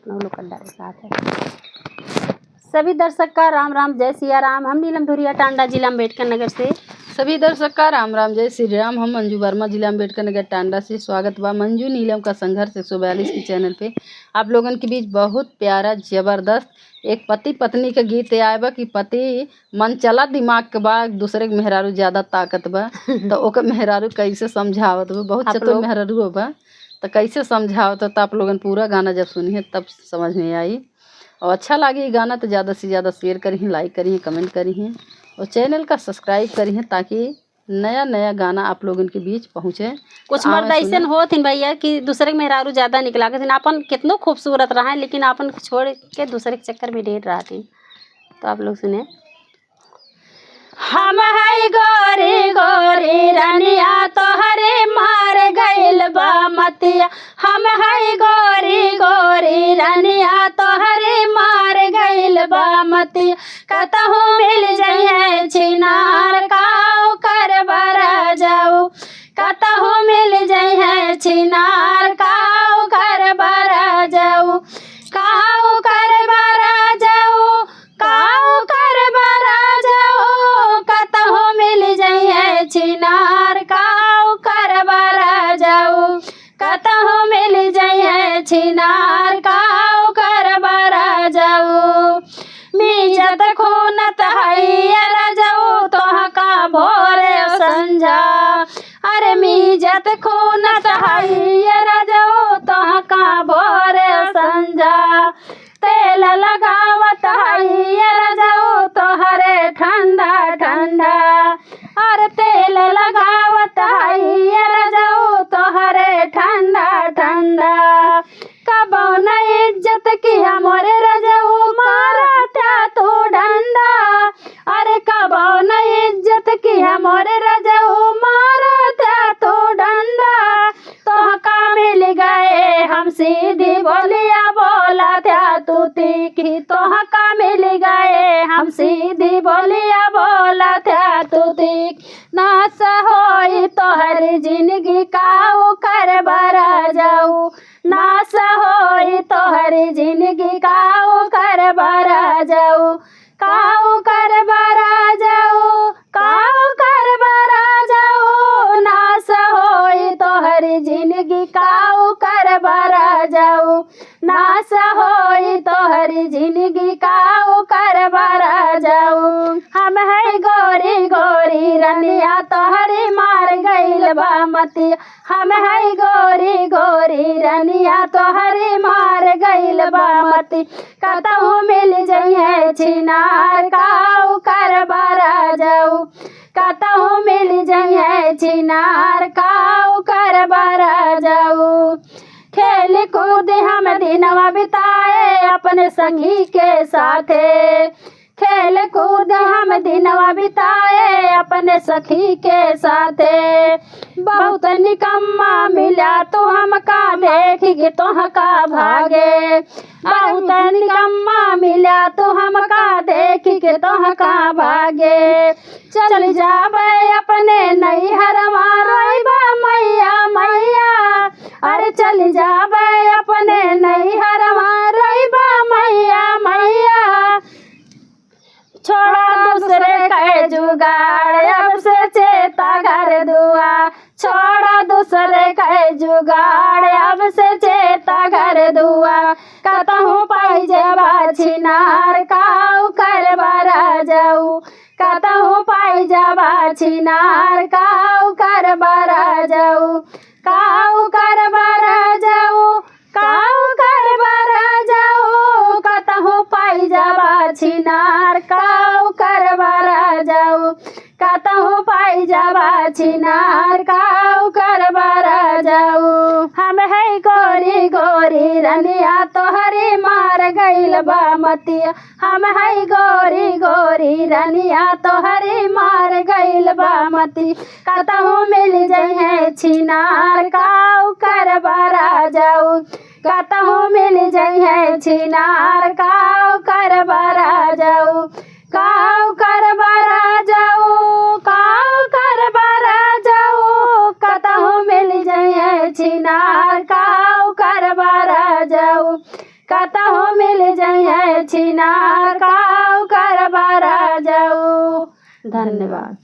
नौलो कड्डा के साथ है। सभी दर्शक का राम राम, जय सिया राम। हम नीलम धुरिया, टांडा, जिला अम्बेडकर नगर से। सभी दर्शक का राम राम, जय श्री राम। हम मंजू वर्मा, जिला अम्बेडकर नगर, टांडा से। स्वागत बा मंजू नीलम का संघर्ष 142 की चैनल पे। आप लोगों के बीच बहुत प्यारा जबरदस्त एक पति पत्नी का गीत आए बा कि पति मन चला दिमाग के बा, दूसरे के मेहरारू ज्यादा ताकत बा तो ओकर मेहरारू कैसे समझावत बा। बहुत चतुर मेहरारू बा तो कैसे समझावत तो आप लोगन पूरा गाना जब सुनिए तब समझ में आई। और अच्छा लगे ये गाना तो ज़्यादा से ज़्यादा शेयर करिए, लाइक करिए, कमेंट करिए और चैनल का सब्सक्राइब करिए ताकि नया नया गाना आप लोगन के बीच पहुँचे। कुछ मर्द ऐसे होते भैया कि दूसरे के मेहरारू ज़्यादा निकला के अपन कितनो खूबसूरत रहा है लेकिन अपन छोड़ के दूसरे के चक्कर में ढेर रहती। तो आप लोग सुने। हम है गोरी गोरी रनिया तोहरे मार गइल बा मतिया। हम है गोरी गोरी रनिया तोहरे मार गइल बा मतिया। कतहु मिल जाइए छिनार काऊ कर बरा जाऊ। कतहु मिल जाइए छिनार काऊ कर बरा जाऊ। काऊ कर बरा जाऊ, काऊ कर बरा जाऊ। कतहु मिल जाइए छिनार काऊ कर बरा जाऊ। कतहु मिल जाइए छिनार काऊ कर बरा जाऊ। मीजत खूनत है जाऊ तोह का भोरे संझा। अरे मीजत खूनत है जाऊ तोह का भोरे संझा। तेल लगावत है जाऊ तोहरे ठंडा ठंडा। और तेल लगावत है जाऊ तोहरे ठंडा ठंडा। कबो न इज्जत की हमरे रजऊ मारा त्या तू डंडा। अरे कबो न इज्जत की हमरे रजऊ मारा त्या तू डंडा। तोह का मिल गए हम सीधी बोलिया बोला त्या तू तीखी। तोह का मिल गए हम सीधी बोलिया बोला त्या तू तीखी। नास होई तोहरी जिंदगी काऊ कर बरा जाऊ। नास होई तोहरी जिंदगी काऊ कर बरा जाऊ। काऊ कर बरा जाऊ, काऊ कर बरा जाऊ। नास होई तोहरी जिंदगी काऊ कर बरा जाऊ। नास होई तोहरी जिंदगी काऊ कर बरा जाऊ। हम है गोरी गोरी रनिया तोहरी मार गइल बा मतिया। हम है गोरी गोरी रनिया तोहरी मार गइल बा मति। कतहु मिल जाइए छिनार काऊ कर बरा जाऊ। कतहु मिल जाइए छिनार काऊ कर बरा जाऊ। खेल कूद हम दिनवा बिताए अपने संगी के साथे। खेल कूद हम दिनवा बिताए अपने सखी के साथे। बहुत निकम्मा मिला तो हमका देख के तोह का भागे। बहुत निकम्मा मिला तो हमका देख के तोह का भागे। चल जाबे अपने नैहरवा रोइबा मैया मैया। अरे चल जाबे अपने नैहरवा रोइबा मैया मैया। छोड़ा दूसरे के जुगाड़ अब से चेता घर दुआ। छोड़ा दूसरे के जुगाड़ अब से चेता घर दुआ। कतहु पाई जबा छिनार काऊ कर बरा जाऊ। कतहु पाई जबा छिनार काऊ कर बरा जाऊ। काऊ कर बरा जाऊ, काऊ कर बरा जाऊ। कतहु पाई जबा छिनार काऊ कर बरा जाऊ। कतहु पाई जबा छिनार काऊ कर बरा जाऊ। हम है गोरी गोरी रनिया तोहरी मार गइल बा मतिया। हम है गोरी गोरी रनिया तोहरी मार गइल बा मति। कतहु मिल जाइए छिनार काऊ कर बरा जाऊ। कतहु मिल जाइए छिनार काऊ कर बरा जाऊ। काऊ कर बरा जाऊ, काऊ कर बरा जाऊ। कतहु मिल जाइए छिनार काऊ कर बरा जाऊ। कतहु मिल जाइए छिनार काऊ कर बारा जाऊ। धन्यवाद।